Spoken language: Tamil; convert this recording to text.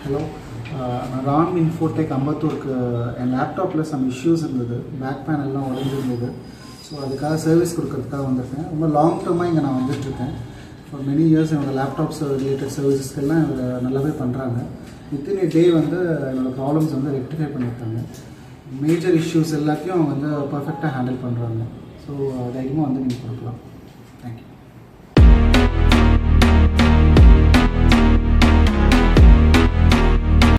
ஹலோ, நான் ராம் இன்ஃபோடெக் அம்பத்தூருக்கு என் லேப்டாப்பில் சம் இஷ்யூஸ் இருந்தது. பேக் பேனல்லாம் உடஞ்சிருந்தது. ஸோ அதுக்காக சர்வீஸ் கொடுக்கறதுக்காக வந்திருக்கேன். ரொம்ப லாங் டேர்மாக இங்கே நான் வந்துட்டுருக்கேன். ஃபார் மெனி இயர்ஸ் என்னோடய லேப்டாப்ஸ் ரிலேட்டட் சர்வீசஸ்க்கெல்லாம் இவங்க நல்லாவே பண்ணுறாங்க. வித்தின் டே என்னோடய ப்ராப்ளம்ஸ் ரெக்டிஃபை பண்ணியிருக்காங்க. மேஜர் இஷ்யூஸ் எல்லாத்தையும் அவங்க பர்ஃபெக்டாக ஹேண்டில் பண்ணுறாங்க. ஸோ தைரியமாக நீங்கள் கொடுக்கலாம். தேங்க்யூ.